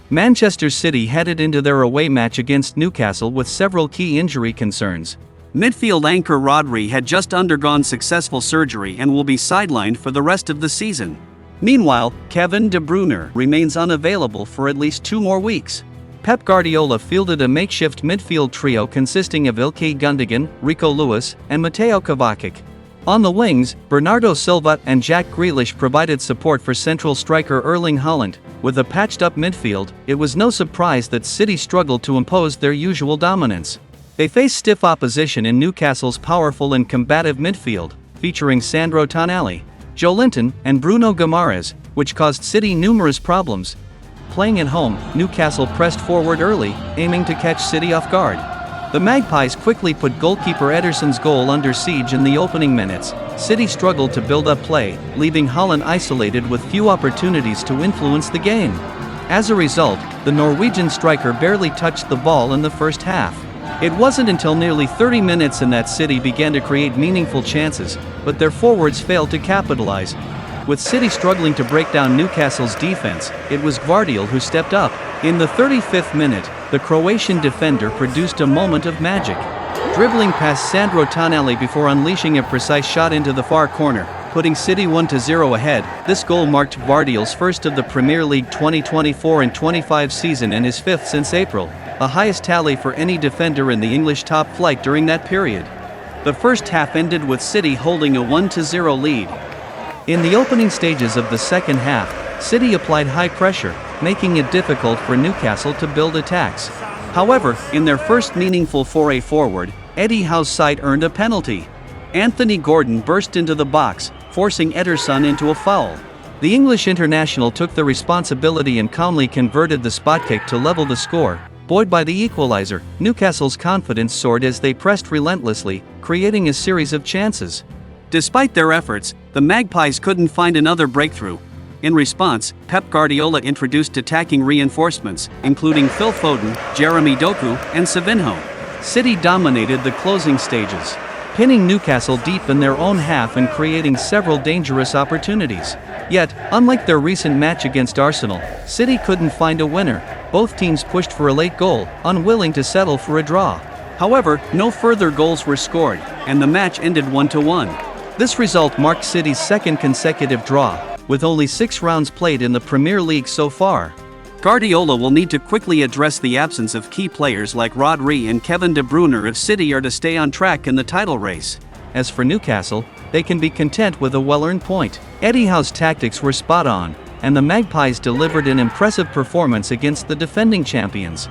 Manchester City headed into their away match against Newcastle with several key injury concerns. Midfield anchor Rodri had just undergone successful surgery and will be sidelined for the rest of the season. Meanwhile, Kevin De Bruyne remains unavailable for at least 2 more weeks. Pep Guardiola fielded a makeshift midfield trio consisting of Ilkay Gundogan, Rico Lewis, and Mateo Kovacic. On the wings, Bernardo Silva and Jack Grealish provided support for central striker Erling Haaland. With a patched-up midfield, it was no surprise that City struggled to impose their usual dominance. They faced stiff opposition in Newcastle's powerful and combative midfield, featuring Sandro Tonali, Joelinton, and Bruno Guimaraes, which caused City numerous problems. Playing at home, Newcastle pressed forward early, aiming to catch City off guard. The Magpies quickly put goalkeeper Ederson's goal under siege in the opening minutes. City struggled to build up play, leaving Haaland isolated with few opportunities to influence the game. As a result, the Norwegian striker barely touched the ball in the first half. It wasn't until nearly 30 minutes in that City began to create meaningful chances, but their forwards failed to capitalize. With City struggling to break down Newcastle's defense, it was Guardiola who stepped up. In the 35th minute, the Croatian defender produced a moment of magic. Dribbling past Sandro Tonali before unleashing a precise shot into the far corner, putting City 1-0 ahead, this goal marked Guardiola's first of the Premier League 2024-25 season and his 5th since April, the highest tally for any defender in the English top flight during that period. The first half ended with City holding a 1-0 lead. In the opening stages of the second half, City applied high pressure, making it difficult for Newcastle to build attacks. However, in their first meaningful foray forward, Eddie Howe's side earned a penalty. Anthony Gordon burst into the box, forcing Ederson into a foul. The English international took the responsibility and calmly converted the spot kick to level the score. Buoyed by the equalizer, Newcastle's confidence soared as they pressed relentlessly, creating a series of chances. Despite their efforts, the Magpies couldn't find another breakthrough. In response, Pep Guardiola introduced attacking reinforcements, including Phil Foden, Jeremy Doku, and Savinho. City dominated the closing stages, pinning Newcastle deep in their own half and creating several dangerous opportunities. Yet, unlike their recent match against Arsenal, City couldn't find a winner. Both teams pushed for a late goal, unwilling to settle for a draw. However, no further goals were scored, and the match ended 1-1. This result marked City's second consecutive draw, with only 6 rounds played in the Premier League so far. Guardiola will need to quickly address the absence of key players like Rodri and Kevin De Bruyne if City are to stay on track in the title race. As for Newcastle, they can be content with a well-earned point. Eddie Howe's tactics were spot on, and the Magpies delivered an impressive performance against the defending champions.